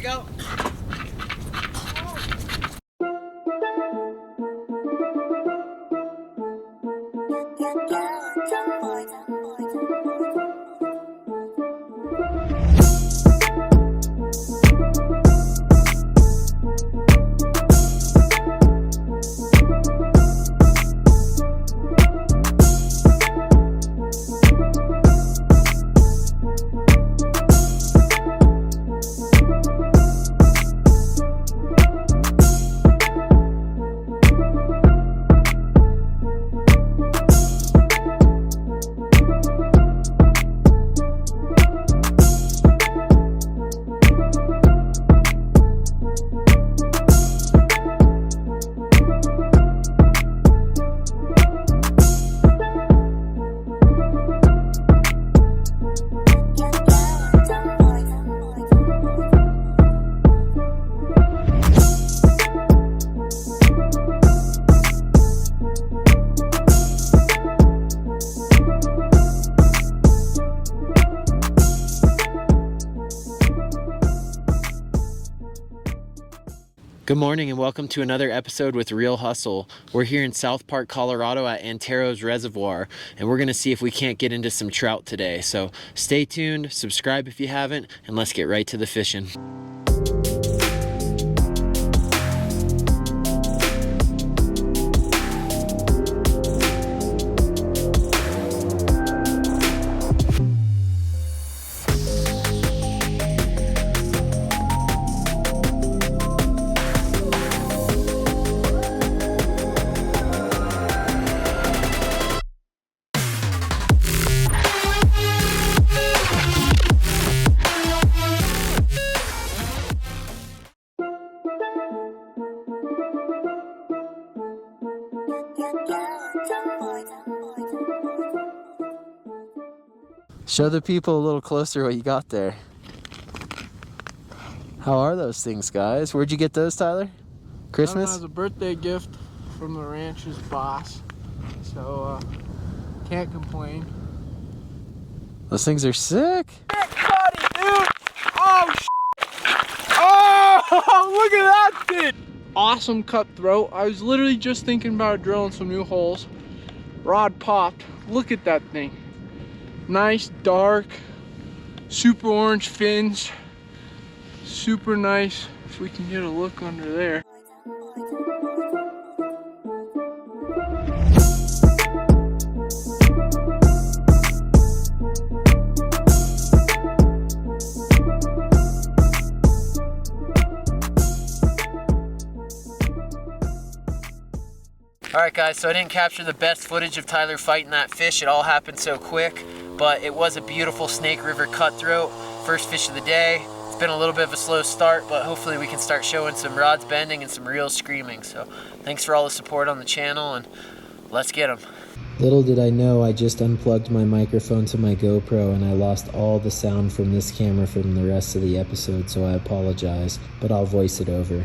we go. Good morning and welcome to another episode with Real Hustle. We're here in South Park, Colorado at Antero's Reservoir, and we're gonna see if we can't get into some trout today. So stay tuned, subscribe if you haven't, and let's get right to the fishing. Show the people a little closer what you got there. How are those things, guys? Where'd you get those, Tyler? Christmas? That was a birthday gift from the ranch's boss, so can't complain. Those things are sick. Buddy, dude! Oh, oh, look at that thing! Awesome cutthroat. I was literally just thinking about drilling some new holes. Rod popped. Look at that thing. Nice, dark, super orange fins. Super nice. If we can get a look under there. Alright guys, so I didn't capture the best footage of Tyler fighting that fish. It all happened so quick, but it was a beautiful Snake River Cutthroat. First fish of the day. It's been a little bit of a slow start, but hopefully we can start showing some rods bending and some reels screaming. So thanks for all the support on the channel, and let's get them. Little did I know, I just unplugged my microphone to my GoPro and I lost all the sound from this camera from the rest of the episode, so I apologize, but I'll voice it over.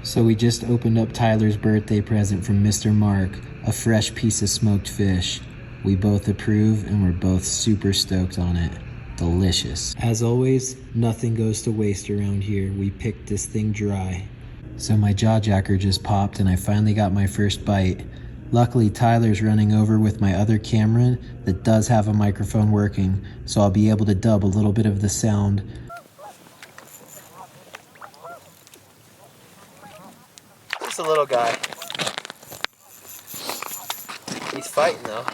So we just opened up Tyler's birthday present from Mr. Mark, a fresh piece of smoked fish. We both approve and we're both super stoked on it. Delicious. As always, nothing goes to waste around here. We picked this thing dry. So my jaw jacker just popped and I finally got my first bite. Luckily, Tyler's running over with my other camera that does have a microphone working, so I'll be able to dub a little bit of the sound. Just a little guy. He's fighting though.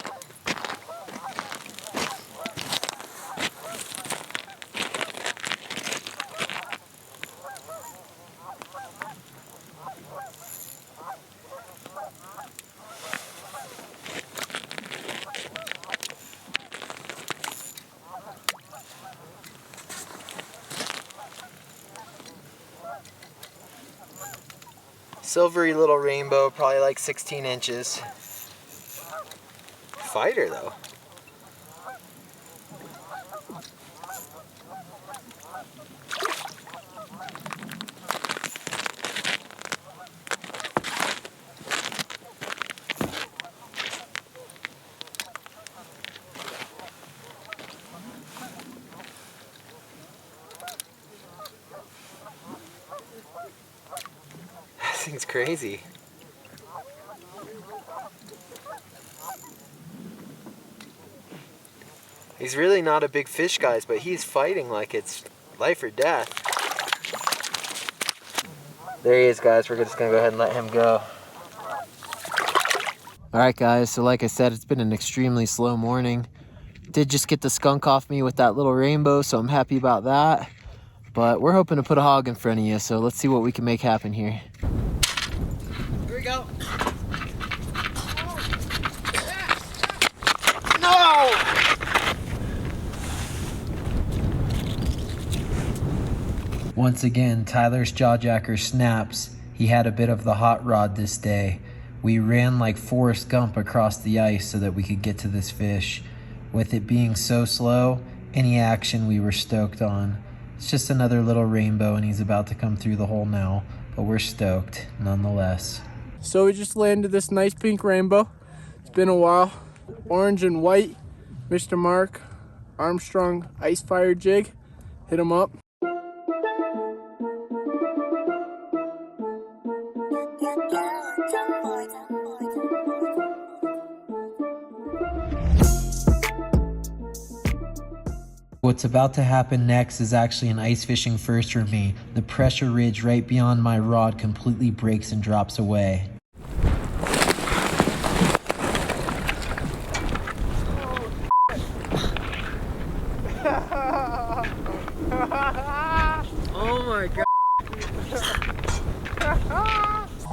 Silvery little rainbow, probably like 16 inches. Fighter though. This thing's crazy. He's really not a big fish, guys, but he's fighting like it's life or death. There he is, guys. We're just gonna go ahead and let him go. All right, guys, so like I said, it's been an extremely slow morning. Did just get the skunk off me with that little rainbow, so I'm happy about that. But we're hoping to put a hog in front of you, so let's see what we can make happen here. Here we go. No! Once again, Tyler's jawjacker snaps. He had a bit of the hot rod this day. We ran like Forrest Gump across the ice so that we could get to this fish. With it being so slow, any action we were stoked on. It's just another little rainbow and he's about to come through the hole now, but we're stoked nonetheless. So we just landed this nice pink rainbow. It's been a while. Orange and white, Mr. Mark Armstrong ice fire jig. Hit him up. What's about to happen next is actually an ice fishing first for me. The pressure ridge right beyond my rod completely breaks and drops away. Oh my god.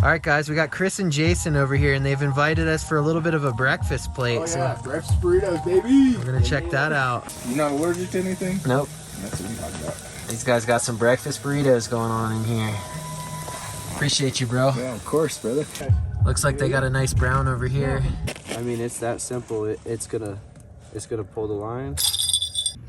Alright guys, we got Chris and Jason over here and they've invited us for a little bit of a breakfast plate. Oh yeah, breakfast burritos, baby! We're gonna check that out. You're not allergic to anything? Nope. That's what I'm talking about. These guys got some breakfast burritos going on in here. Appreciate you, bro. Yeah, of course, brother. Looks like they got a nice brown over here. I mean, it's that simple. It's gonna pull the line.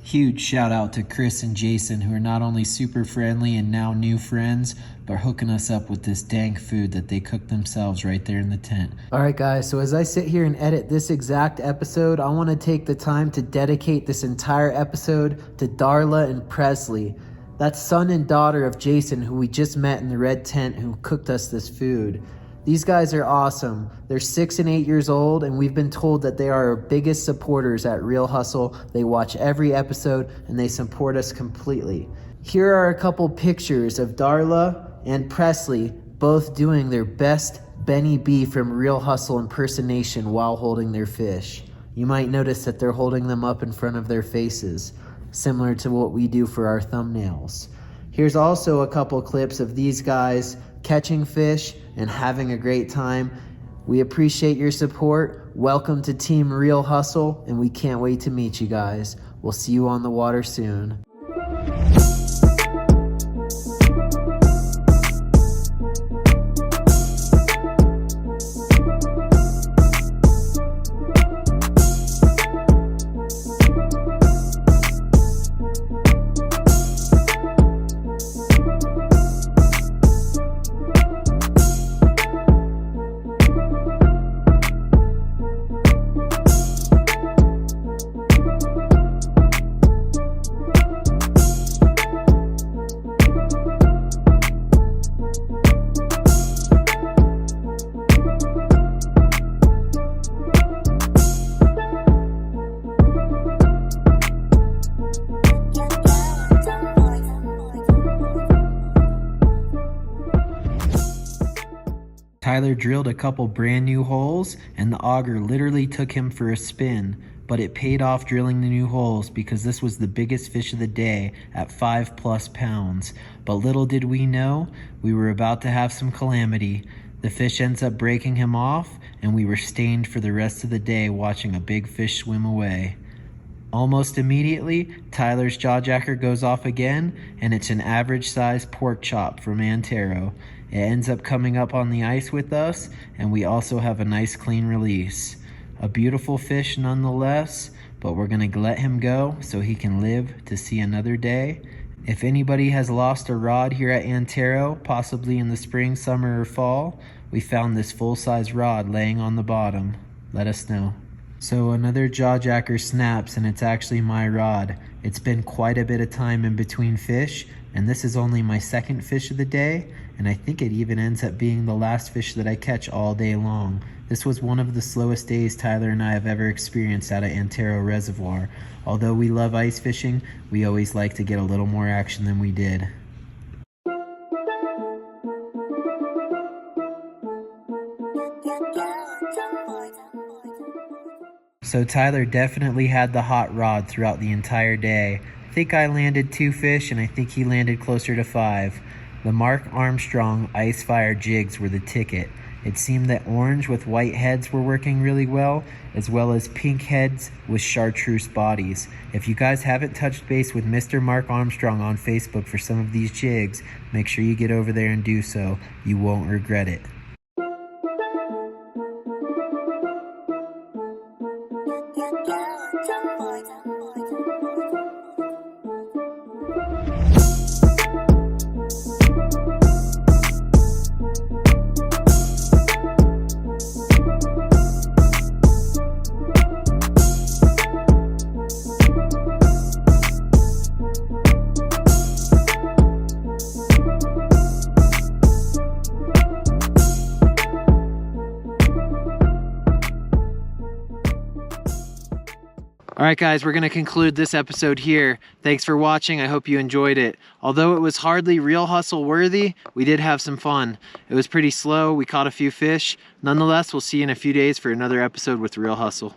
Huge shout out to Chris and Jason, who are not only super friendly and now new friends, but hooking us up with this dank food that they cooked themselves right there in the tent. All right, guys, so as I sit here and edit this exact episode, I want to take the time to dedicate this entire episode to Darla and Presley. That's son and daughter of Jason, who we just met in the red tent, who cooked us this food. These guys are awesome. They're 6 and 8 years old, and we've been told that they are our biggest supporters at Real Hustle. They watch every episode, and they support us completely. Here are a couple pictures of Darla and Presley both doing their best Benny B from Real Hustle impersonation while holding their fish. You might notice that they're holding them up in front of their faces, similar to what we do for our thumbnails. Here's also a couple clips of these guys catching fish and having a great time. We appreciate your support. Welcome to Team Real Hustle, and we can't wait to meet you guys. We'll see you on the water soon. Tyler drilled a couple brand new holes and the auger literally took him for a spin, but it paid off drilling the new holes because this was the biggest fish of the day at 5+ pounds. But little did we know, we were about to have some calamity. The fish ends up breaking him off and we were stained for the rest of the day watching a big fish swim away. Almost immediately, Tyler's jawjacker goes off again, and it's an average-sized pork chop from Antero. It ends up coming up on the ice with us, and we also have a nice clean release. A beautiful fish nonetheless, but we're gonna let him go so he can live to see another day. If anybody has lost a rod here at Antero, possibly in the spring, summer, or fall, we found this full-size rod laying on the bottom. Let us know. So another jawjacker snaps, and it's actually my rod. It's been quite a bit of time in between fish, and this is only my second fish of the day, and I think it even ends up being the last fish that I catch all day long. This was one of the slowest days Tyler and I have ever experienced out at Antero Reservoir. Although we love ice fishing, we always like to get a little more action than we did. So Tyler definitely had the hot rod throughout the entire day. I think I landed 2 fish, and I think he landed closer to 5. The Mark Armstrong Ice Fire jigs were the ticket. It seemed that orange with white heads were working really well as pink heads with chartreuse bodies. If you guys haven't touched base with Mr. Mark Armstrong on Facebook for some of these jigs, make sure you get over there and do so. You won't regret it. Alright guys, we're going to conclude this episode here. Thanks for watching. I hope you enjoyed it. Although it was hardly Real Hustle worthy, we did have some fun. It was pretty slow. We caught a few fish. Nonetheless, we'll see you in a few days for another episode with Real Hustle.